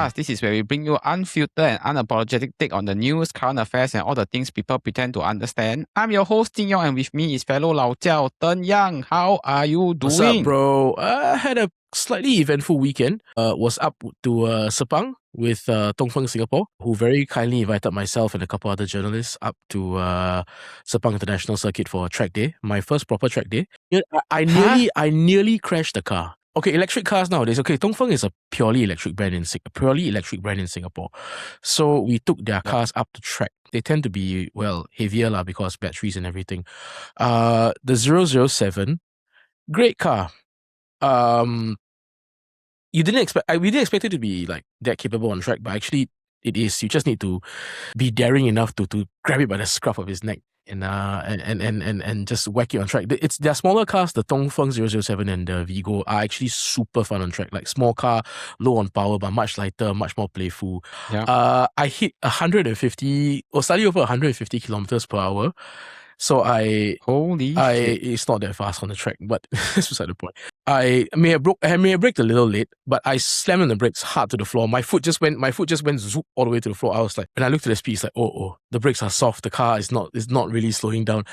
Podcast. This is where we bring you unfiltered and unapologetic take on the news, current affairs, and all the things people pretend to understand. I'm your host, Jin Yong, and with me is fellow Lao Jiaos Yang. How are you doing? What's up, bro? I had a slightly eventful weekend. Was up to Sepang with Dongfeng Singapore, who very kindly invited myself and a couple other journalists up to Sepang International Circuit for a track day. My first proper track day. I nearly crashed the car. Okay, electric cars nowadays. Okay, Dongfeng is a purely electric brand in Singapore. So we took their cars up to track. They tend to be heavier lah because batteries and everything. The 007, great car. We didn't expect it to be like that capable on track, but actually it is. You just need to be daring enough to grab it by the scruff of his neck and just whack it on track. They're smaller cars. The Dongfeng 007 and the Vigo are actually super fun on track. Like small car, low on power, but much lighter, much more playful. Yeah. I hit 150 or slightly over 150 kilometers per hour. So it's not that fast on the track, but that's beside the point. I may have braked a little late, but I slammed on the brakes hard to the floor. My foot just went zoop all the way to the floor. I was like, when I looked at the speed, it's like, oh, the brakes are soft. The car is not really slowing down.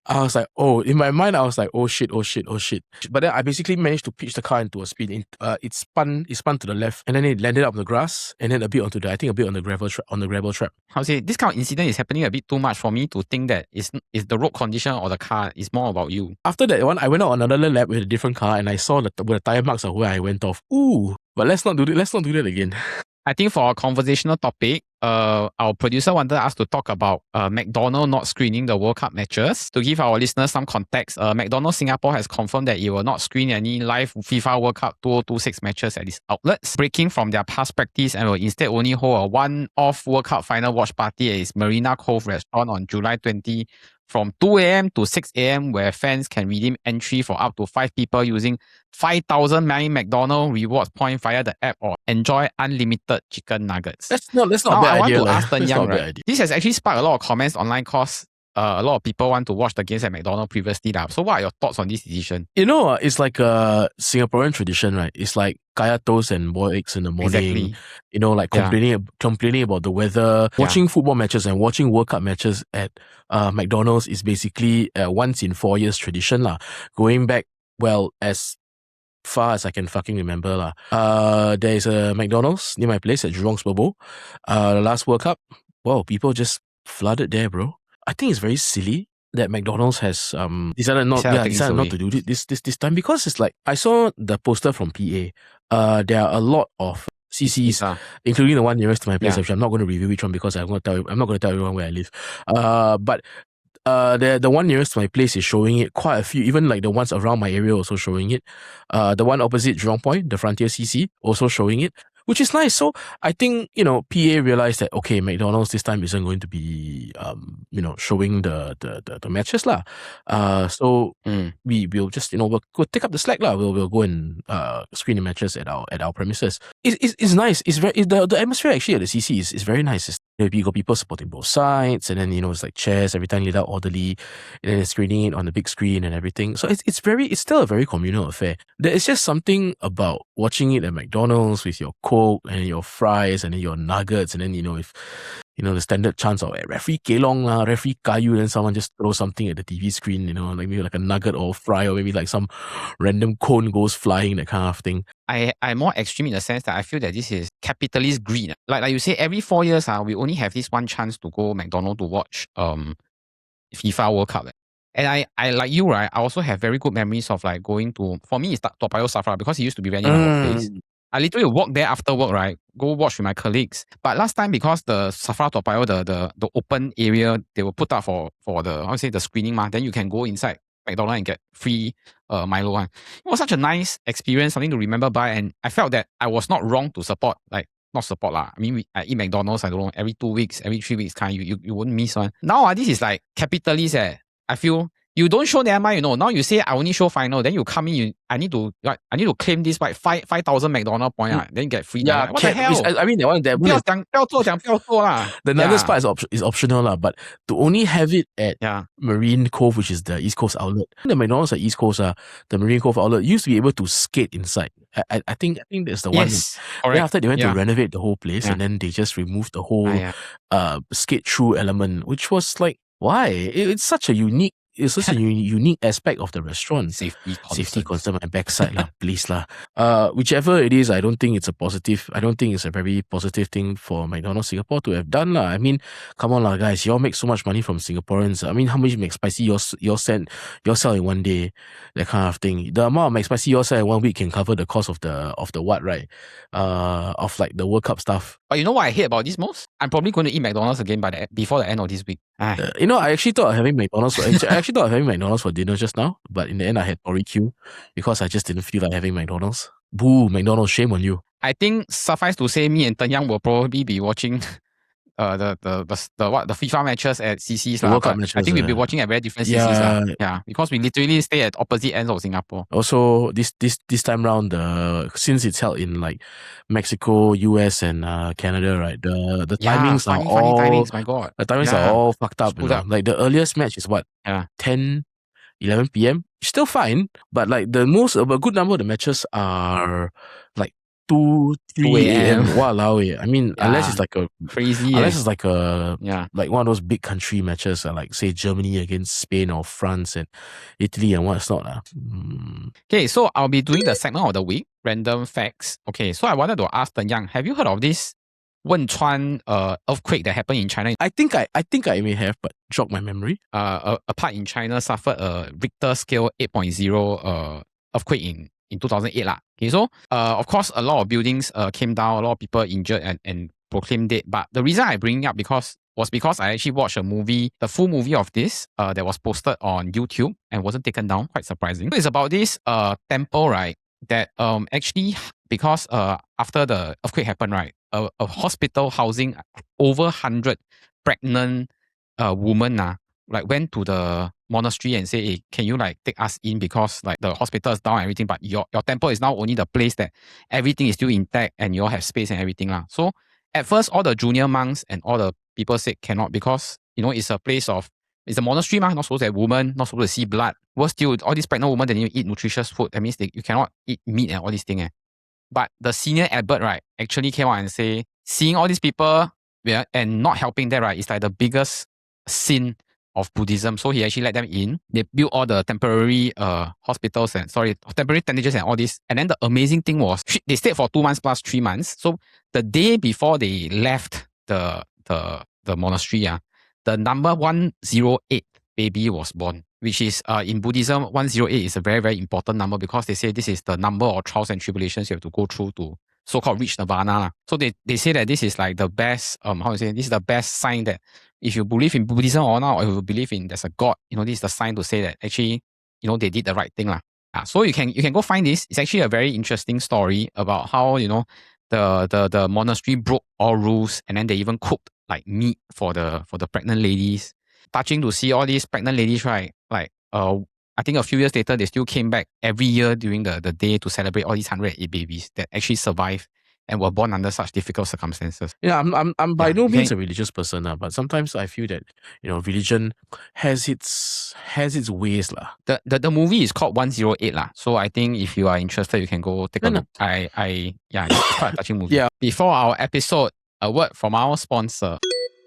I was like, in my mind, I was like, oh shit. But then I basically managed to pitch the car into a speed. It spun to the left, and then it landed up on the grass, and then a bit on the gravel trap. How to say, this kind of incident is happening a bit too much for me to think that it's the road condition or the car is more about you. After that one, I went out on another lap with a different car, and I saw the tire marks of where I went off. Ooh, but let's not do that again. I think for a conversational topic, our producer wanted us to talk about McDonald's not screening the World Cup matches. To give our listeners some context, McDonald's Singapore has confirmed that it will not screen any live FIFA World Cup 2026 matches at its outlets, breaking from their past practice, and will instead only hold a one-off World Cup final watch party at its Marina Cove restaurant on July 20 from 2 a.m. to 6 a.m. where fans can redeem entry for up to 5 people using 5,000 McDonald's rewards point via the app or enjoy unlimited chicken nuggets. That's not a now, bad I idea. want to ask Ten Yang, right? This has actually sparked a lot of comments online because a lot of people want to watch the games at McDonald's previously. So what are your thoughts on this decision? It's like a Singaporean tradition, right? It's like kaya toast and boiled eggs in the morning. Exactly. Complaining about the weather. Watching football matches and watching World Cup matches at McDonald's is basically a once in 4 years tradition lah. Going back, as far as I can fucking remember lah. There is a McDonald's near my place at Jurong Spurbo. The last World Cup, people just flooded there, bro. I think it's very silly that McDonald's has decided not to do this time, because it's like I saw the poster from PA. There are a lot of CCs, including the one nearest to my place. Actually, I'm not going to review which one because I'm not going to tell everyone where I live. But the one nearest to my place is showing it. Quite a few, even like the ones around my area also showing it. The one opposite Jurong Point, the Frontier CC, also showing it, which is nice. So I think, PA realized that, okay, McDonald's this time isn't going to be, showing the matches lah. We'll just, we'll go take up the slack lah. We'll go and screen the matches at our premises. It's nice. It's very, the atmosphere actually at the CC is very nice. You got people supporting both sides, and then, it's like chairs, every time lit out orderly, and then screening it on the big screen and everything. So it's still a very communal affair. There is just something about watching it at McDonald's with your Coke and your fries and then your nuggets, and then, if the standard chance of referee Kelong lah, referee Kayu, then someone just throws something at the TV screen, like maybe like a nugget or a fry, or maybe like some random cone goes flying, that kind of thing. I'm more extreme in the sense that I feel that this is capitalist greed. Like you say, every 4 years, we only have this one chance to go McDonald's to watch FIFA World Cup. And I like you, right? I also have very good memories of like going to, for me, it's Toa Payoh Safra, because it used to be very near my workplace. I literally walk there after work, right? Go watch with my colleagues. But last time, because the Safra Toa Payoh, the open area, they will put up for the screening, then you can go inside McDonald's and get free Milo one. It was such a nice experience, something to remember by, and I felt that I was not wrong to support, not support lah. I mean, I eat McDonald's, I don't know, every 2 weeks, every 3 weeks kind, you wouldn't miss one. Now, this is like capitalist. I feel You don't show never mind, Now you say I only show final, then you come in, I need to claim this 5,000 McDonald's point, then get free. Yeah, what the hell? I mean, that one. 不要做啦. The nuggets part is optional lah, but to only have it at Marine Cove, which is the East Coast outlet, the McDonald's at East Coast, the Marine Cove outlet used to be able to skate inside. I think that's the one. Yes, then after they went to renovate the whole place, and then they just removed the whole skate through element, which was like, why? It's such a unique aspect of the restaurant. Safety concern my backside lah, please lah. Whichever it is, I don't think it's a positive. I don't think it's a very positive thing for McDonald's Singapore to have done lah. I mean, come on lah, guys. Y'all make so much money from Singaporeans. I mean, how much McSpicy y'all sell in one day? That kind of thing. The amount of McSpicy y'all sell in 1 week can cover the cost of the what, right? Of like the World Cup stuff. But you know what I hate about this most? I'm probably going to eat McDonald's again before the end of this week. I actually thought of having McDonald's. For dinner just now, but in the end I had barbecue because I just didn't feel like having McDonald's. Boo, McDonald's, shame on you. I think suffice to say, me and Ten Yang will probably be watching the FIFA matches at CC's. The World Cup matches, I think we'll be watching at very different CC's. Yeah, because we literally stay at opposite ends of Singapore. Also, this time round, since it's held in like Mexico, US, and Canada, right? The timings are all timings, my God. The timings are all fucked up. Like the earliest match is what? 10, 11 p.m. Still fine, but like a good number of the matches are like 2, 3 a.m. Walao. I mean, unless it's like a crazy, unless it's like a like one of those big country matches, like say Germany against Spain or France and Italy and what's not. Okay, so I'll be doing the segment of the week, random facts. Okay, so I wanted to ask Ten Yang, have you heard of this Wenchuan earthquake that happened in China? I think I may have, but jog my memory. A part in China suffered a Richter scale 8.0 earthquake in 2008 lah. Okay, so of course a lot of buildings came down, a lot of people injured and proclaimed dead. But the reason I bring it up was because I actually watched a movie, the full movie of this that was posted on YouTube and wasn't taken down. Quite surprising. It's about this temple, right? That actually because after the earthquake happened, right, a hospital housing over 100 pregnant women like went to the monastery and say, hey, can you like take us in because like the hospital is down and everything, but your temple is now only the place that everything is still intact and you all have space and everything lah. So at first all the junior monks and all the people said cannot because it's a place of, it's a monastery not supposed to have women, not supposed to see blood. Well, still all these pregnant women, they need to eat nutritious food. That means you cannot eat meat and all these things. But the senior abbot, right, actually came out and say, seeing all these people and not helping them, right, is like the biggest sin of Buddhism. So he actually let them in. They built all the temporary temporary tendages and all this. And then the amazing thing was they stayed for 2 months plus 3 months. So the day before they left the monastery, the number 108 baby was born, which is in Buddhism, 108 is a very, very important number because they say this is the number of trials and tribulations you have to go through to so-called reach nirvana. So they say that this is like the best, this is the best sign that if you believe in Buddhism or not, or if you believe in there's a God, this is the sign to say that actually, they did the right thing lah. So you can go find this. It's actually a very interesting story about how, the monastery broke all rules and then they even cooked like meat for the pregnant ladies. Touching to see all these pregnant ladies, right? Like, I think a few years later, they still came back every year during the day to celebrate all these 108 babies that actually survived and were born under such difficult circumstances. Yeah, I'm by no means a religious person, but sometimes I feel that religion has its ways lah. The movie is called 108 lah. So I think if you are interested, you can go take a look. It's quite a touching movie. Yeah. Before our episode, a word from our sponsor.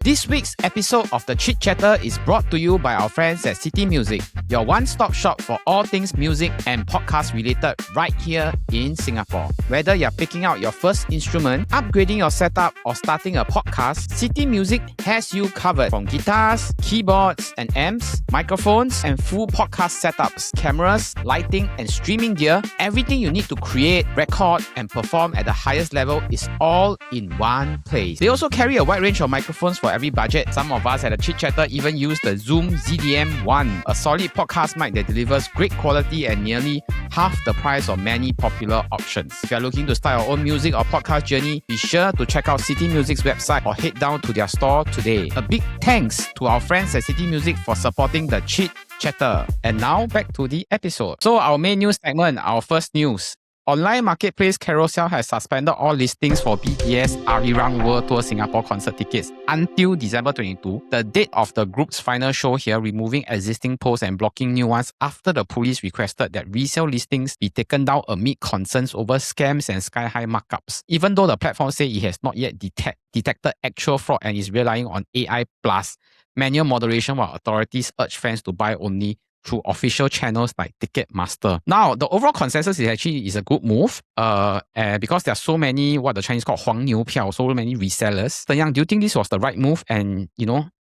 This week's episode of the Chit Chatter is brought to you by our friends at CityMusic, your one-stop shop for all things music and podcast related right here in Singapore. Whether you're picking out your first instrument, upgrading your setup, or starting a podcast, CityMusic has you covered. From guitars, keyboards and amps, microphones and full podcast setups, cameras, lighting and streaming gear, everything you need to create, record and perform at the highest level is all in one place. They also carry a wide range of microphones for every budget. Some of us at the Chit Chatter even use the Zoom ZDM1, a solid podcast mic that delivers great quality and nearly half the price of many popular options. If you're looking to start your own music or podcast journey, be sure to check out CityMusic's website or head down to their store today. A big thanks to our friends at CityMusic for supporting the Chit Chatter. And now back to the episode. So our main news segment, our first news. Online marketplace Carousell has suspended all listings for BTS Arirang World Tour Singapore concert tickets until December 22, the date of the group's final show here, removing existing posts and blocking new ones after the police requested that resale listings be taken down amid concerns over scams and sky-high markups. Even though the platform says it has not yet detected actual fraud and is relying on AI plus manual moderation, while authorities urge fans to buy only through official channels like Ticketmaster. Now, the overall consensus is a good move because there are so many, what the Chinese call 黄牛票, so many resellers. Then Yang, do you think this was the right move? And,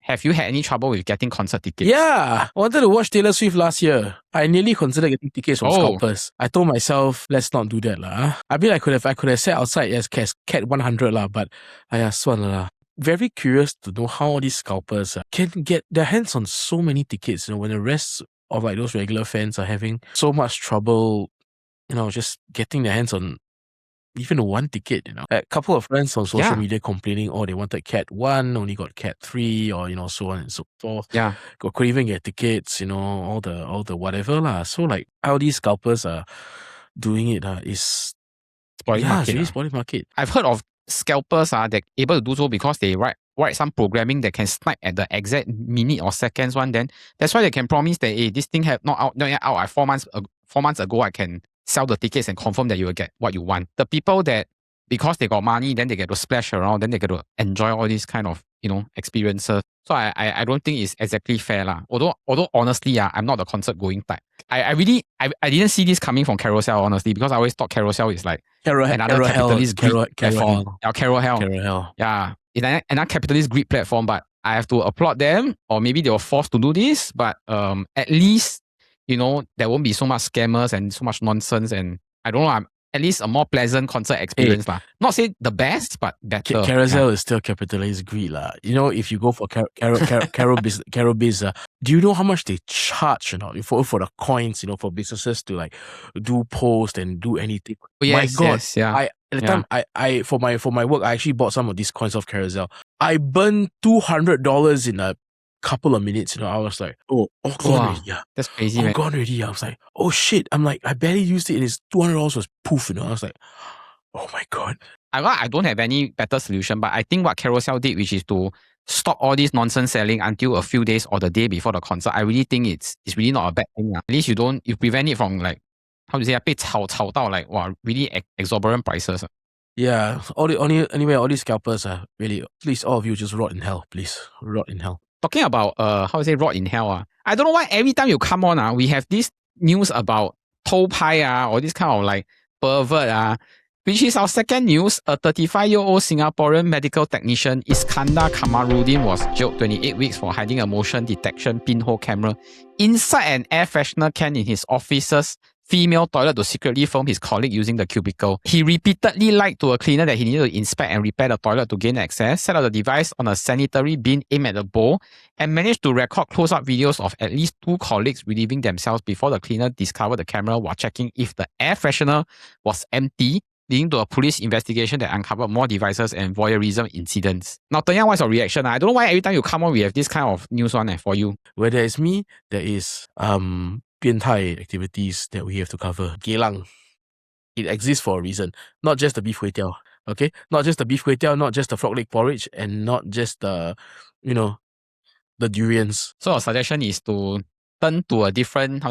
have you had any trouble with getting concert tickets? Yeah, I wanted to watch Taylor Swift last year. I nearly considered getting tickets from scalpers. I told myself, let's not do that lah. I mean, I could have sat outside as Cat 100 lah, but swan lah. Very curious to know how all these scalpers can get their hands on so many tickets, when the rest of like those regular fans are having so much trouble, just getting their hands on even one ticket, A couple of friends on social media complaining, they wanted Cat 1, only got Cat 3, or, so on and so forth. Yeah. Couldn't even get tickets, all the whatever lah. So like how these scalpers are doing it is spoiling market. It's really spoiling market. I've heard of scalpers they're able to do so because they write some programming that can snipe at the exact minute or seconds one. Then that's why they can promise that this thing have not yet out. 4 months ago, I can sell the tickets and confirm that you will get what you want. The people that, because they got money, then they get to splash around, then they get to enjoy all these kind of experiences. So I don't think it's exactly fair lah. Although honestly I'm not the concert going type. I didn't see this coming from Carousell, honestly, because I always thought Carousell is like another capitalist greed platform. Carousel. Yeah, another capitalist greed platform. But I have to applaud them, or maybe they were forced to do this. But at least there won't be so much scammers and so much nonsense, and I don't know. At least a more pleasant concert experience lah. Not say the best, but better. Carousell is still capitalist greed lah. If you go for Caro Biz, do you know how much they charge? For the coins, for businesses to like do post and do anything. My God, yes, yeah. At the time, I for my work, I actually bought some of these coins off Carousell. I burned $200 in a couple of minutes. I was like, gone already. Yeah, that's crazy, man. Gone already. I was like, oh shit. I'm like, I barely used it, and it's $200 was poof. I was like, oh my God. I don't have any better solution, but I think what Carousell did, which is to stop all this nonsense selling until a few days or the day before the concert. I really think it's really not a bad thing. At least you prevent it from like, how to say, 被炒到like really exorbitant prices. Yeah, all these scalpers are really, please, all of you just rot in hell, please, rot in hell. Talking about rot in hell. I don't know why every time you come on we have this news about 偷拍or this kind of like pervert which is our second news. A 35-year-old Singaporean medical technician, Iskandar Kamaruddin, was jailed 28 weeks for hiding a motion detection pinhole camera inside an air freshener can in his office's female toilet to secretly film his colleague using the cubicle. He repeatedly lied to a cleaner that he needed to inspect and repair the toilet to gain access, set up the device on a sanitary bin aimed at the bowl, and managed to record close-up videos of at least 2 colleagues relieving themselves before the cleaner discovered the camera while checking if the air freshener was empty, leading to a police investigation that uncovered more devices and voyeurism incidents. Now, Tenyang, what's your reaction? I don't know why every time you come on, we have this kind of news on for you. Where there is me, there is 变态 activities that we have to cover. Geylang. It exists for a reason. Not just the beef kway teow. Okay? Not just the beef kway teow, not just the frog leg porridge, and not just the, the durians. So our suggestion is to turn to a different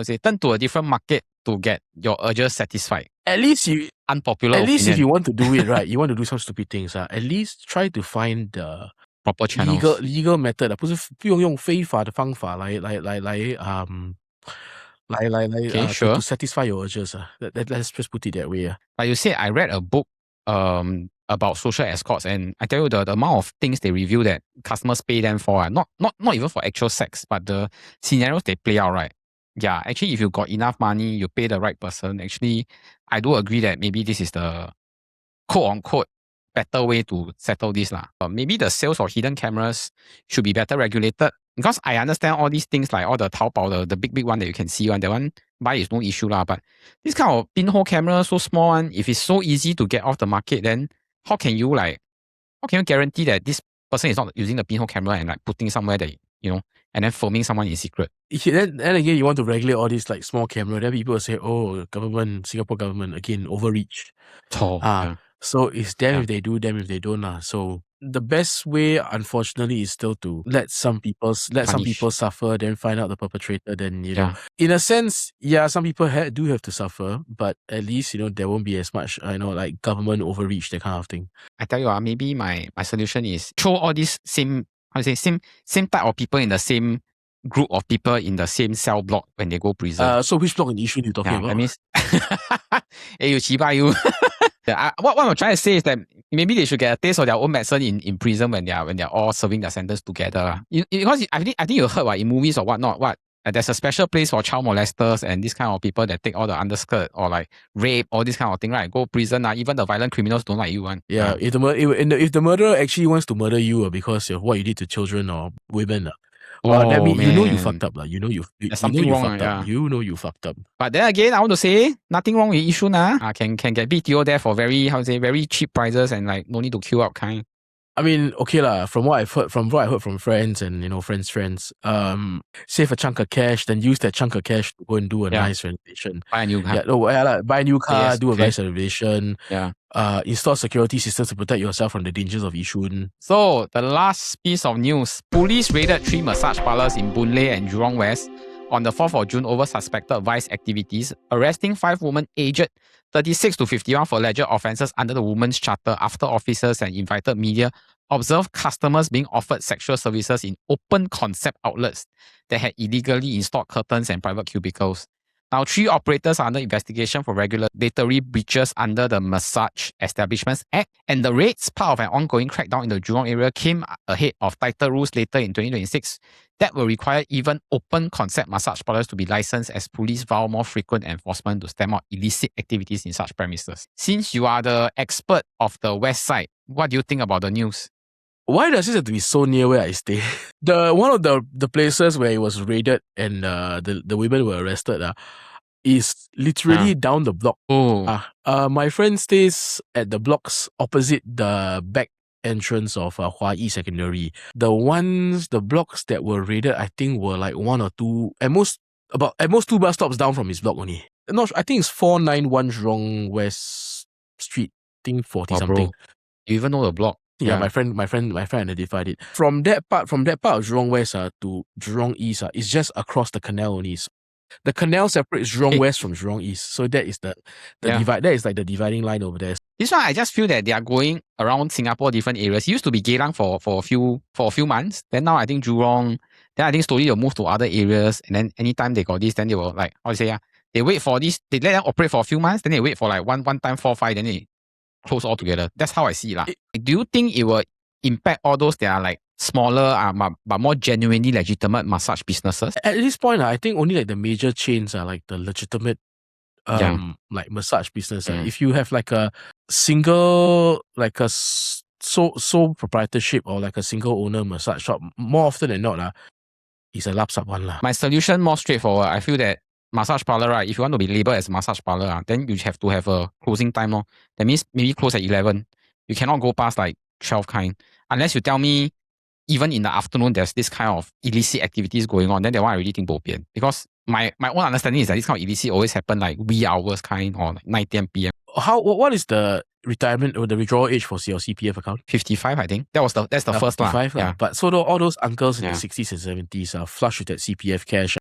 market to get your urges satisfied. At least unpopular At least opinion. if you want to do it right, you want to do some stupid things, at least try to find the proper channels. legal method. 不用用非法的方法来 sure. to satisfy your urges. Let's just put it that way. Like you said, I read a book about social escorts, and I tell you the amount of things they review that customers pay them for, not even for actual sex, but the scenarios they play out, right? Yeah, actually, if you got enough money, you pay the right person. Actually, I do agree that maybe this is the quote-unquote better way to settle this lah. Maybe the sales of hidden cameras should be better regulated, because I understand all these things like all the Taobao, the big one that you can see that one buy is no issue lah. But this kind of pinhole camera, so small one, if it's so easy to get off the market, then how can you guarantee that this person is not using the pinhole camera and like putting somewhere that and then filming someone in secret. Then again, you want to regulate all these like small camera. Then people will say, "Oh, government, Singapore government again overreach." Yeah. So it's them if they do, them if they don't. So the best way, unfortunately, is still to let some people suffer, then find out the perpetrator. Then know, in a sense, some people do have to suffer, but at least there won't be as much like government overreach, that kind of thing. I tell you, maybe my solution is throw all these same type of people in the same group of people in the same cell block when they go prison. So which block in Yishun you talking about? That means, hey, you chiba you. What I'm trying to say is that maybe they should get a taste of their own medicine in prison when they're all serving their sentence together. Because I think you heard in movies or whatnot, there's a special place for child molesters and this kind of people that take all the underskirt or like rape, all this kind of thing, right? Go prison. Even the violent criminals don't like you. Yeah, if the murderer actually wants to murder you because of what you did to children or women, that means you fucked up. You fucked up. You fucked up. But then again, I want to say nothing wrong with Yishun. Can get BTO there for very cheap prices and like no need to queue up kind. I mean, okay lah. From what I heard from friends and friends, save a chunk of cash, then use that chunk of cash to go and do a nice renovation. Buy a new car. Buy a new car, do a nice renovation. Yeah. Install security systems to protect yourself from the dangers of Yishun. So the last piece of news: police raided 3 massage parlours in Boon Lay and Jurong West on the 4th of June over suspected vice activities, arresting 5 women aged 36 to 51 for alleged offences under the Women's Charter after officers and invited media observed customers being offered sexual services in open concept outlets that had illegally installed curtains and private cubicles. Now, 3 operators are under investigation for regulatory breaches under the Massage Establishments Act, and the raids, part of an ongoing crackdown in the Jurong area, came ahead of tighter rules later in 2026 that will require even open concept massage parlours to be licensed as police vow more frequent enforcement to stem out illicit activities in such premises. Since you are the expert of the West Side, what do you think about the news? Why does this have to be so near where I stay? One of the places where it was raided and the women were arrested is literally down the block. My friend stays at the blocks opposite the back entrance of Hua Yi Secondary. The blocks that were raided, I think, were like 1 or 2, at most 2 bus stops down from his block only. I think it's 491 Jurong West Street, I think 40 something. Bro, you even know the block? Yeah, my friend identified it. From that part of Jurong West to Jurong East, it's just across the canal only. The canal separates Jurong West from Jurong East, so that is the divide. That is like the dividing line over there. This one, I just feel that they are going around Singapore different areas. It used to be Geylang for a few months. Then now I think Jurong. Then I think slowly they'll move to other areas. And then anytime they got this, then they will like they wait for this. They let them operate for a few months. Then they wait for like one time 4, 5. Then they close all together. That's how I see it. Do you think it will impact all those that are like smaller but more genuinely legitimate massage businesses? At this point, I think only like the major chains are like the legitimate like massage business. If you have like a single, like a sole proprietorship or like a single owner massage shop, more often than not, it's a lapsap one. My solution more straightforward. I feel that massage parlour, right? If you want to be labelled as massage parlour, then you have to have a closing time. That means maybe close at 11. You cannot go past like 12 kind. Unless you tell me even in the afternoon there's this kind of illicit activities going on, then that one I really think bo pian. Because my own understanding is that this kind of illicit always happen like wee hours kind or like 9, 10 p.m. What is the retirement or the withdrawal age for your CPF account? 55, I think. That's the first 55 one. But so all those uncles in the 60s and 70s are flush with that CPF cash.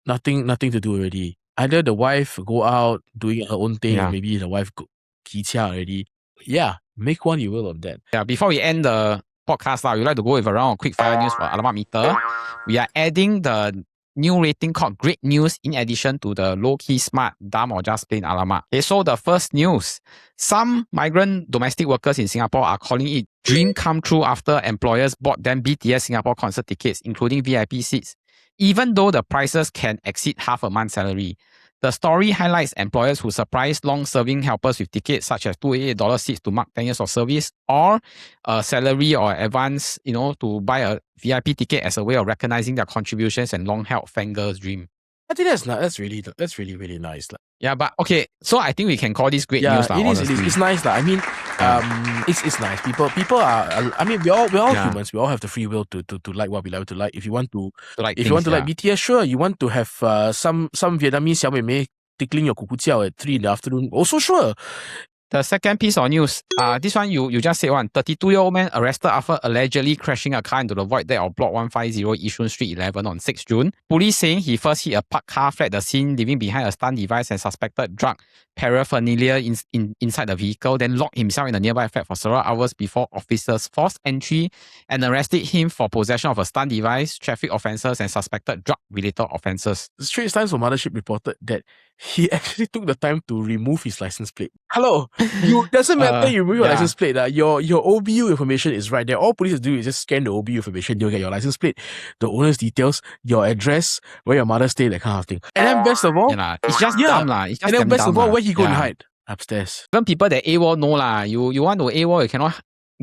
Nothing to do already. Either the wife go out doing her own thing, or maybe the wife go kicha already. Yeah, make one you will of that. Yeah, before we end the podcast, we'd like to go with a round of quick fire news for Alamak Meter. We are adding the new rating called Great News in addition to the low-key, smart, dumb, or just plain Alamak. Okay, so the first news. Some migrant domestic workers in Singapore are calling it dream come true after employers bought them BTS Singapore concert tickets, including VIP seats, even though the prices can exceed half a month's salary. The story highlights employers who surprise long-serving helpers with tickets such as $288 seats to mark 10 years of service, or a salary or advance, to buy a VIP ticket as a way of recognizing their contributions and long-held fangirls' dream. I think that's really really nice. Yeah, but okay, so I think we can call this great news. It is. It's nice. I mean, it's nice. People are. I mean, we're all humans. We all have the free will to like what we like to like. If you want to like BTS, sure. You want to have some Vietnamese 小妹妹 tickling your kuku at 3 in the afternoon, also sure. The second piece of news, this one you just said one. 32-year-old man arrested after allegedly crashing a car into the void deck of Block 150 Yishun Street 11 on 6 June. Police saying he first hit a parked car, fled the scene, leaving behind a stun device and suspected drug paraphernalia inside the vehicle, then locked himself in a nearby flat for several hours before officers forced entry and arrested him for possession of a stun device, traffic offences and suspected drug-related offences. The Straits Times from Mothership reported that he actually took the time to remove his license plate. Hello, you doesn't matter you remove your license plate. Your OBU information is right there. All police do is just scan the OBU information. You'll get your license plate, the owner's details, your address, where your mother stayed, that kind of thing. And then best of all, it's just dumb lah. It's just and then best of all, where he go and hide? Upstairs. Even people that AWOL know lah. You want to AWOL, you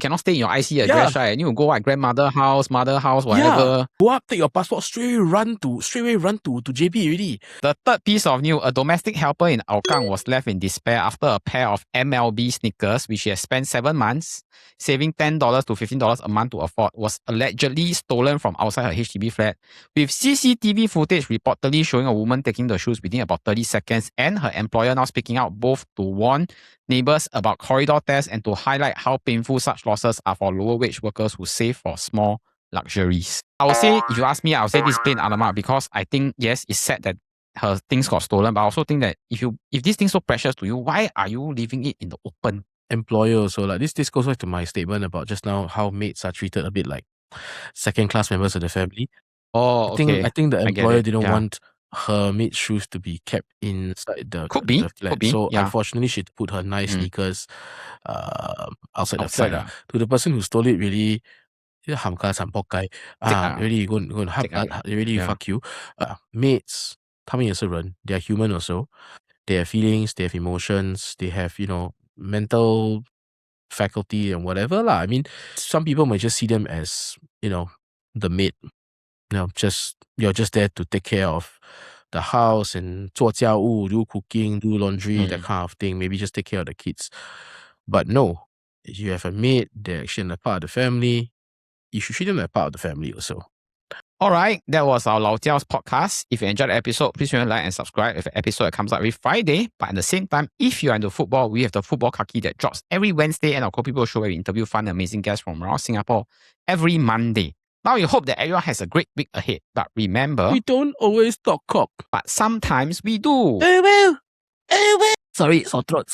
cannot stay in your IC address, right? You go at grandmother house, mother house, whatever. Go up, take your passport, straight away run to JB already. The third piece of news, a domestic helper in Hougang was left in despair after a pair of MLB sneakers, which she has spent 7 months, saving $10 to $15 a month to afford, was allegedly stolen from outside her HDB flat, with CCTV footage reportedly showing a woman taking the shoes within about 30 seconds and her employer now speaking out both to warn neighbours about corridor thefts and to highlight how painful such losses are for lower wage workers who save for small luxuries. I would say, if you ask me, I would say this plain Alamak, because I think, yes, it's sad that her things got stolen, but I also think that if this thing's so precious to you, why are you leaving it in the open? Employer also, like this goes back to my statement about just now how maids are treated a bit like second-class members of the family. Oh, okay. I think the employer didn't want her maid shoes to be kept inside the flat. So unfortunately, she put her nice sneakers outside the flat. To the person who stole it, really, really go and really fuck you. Maids, 他们也是人, they are human also. They have feelings, they have emotions, they have, mental faculty and whatever lah. I mean, some people might just see them as, the maid. You're just there to take care of the house and 做家务, do cooking, do laundry, that kind of thing. Maybe just take care of the kids. But no, if you have a maid, they're actually a part of the family. You should treat them as a part of the family also. All right, that was our Lao Jiaos podcast. If you enjoyed the episode, please remember to like and subscribe if the episode comes out every Friday. But at the same time, if you're into football, we have the Football Kaki that drops every Wednesday, and our Cool People show where we interview fun and amazing guests from around Singapore every Monday. Now, we hope that everyone has a great week ahead. But remember, we don't always talk cock, but sometimes we do. Sorry, sore throat.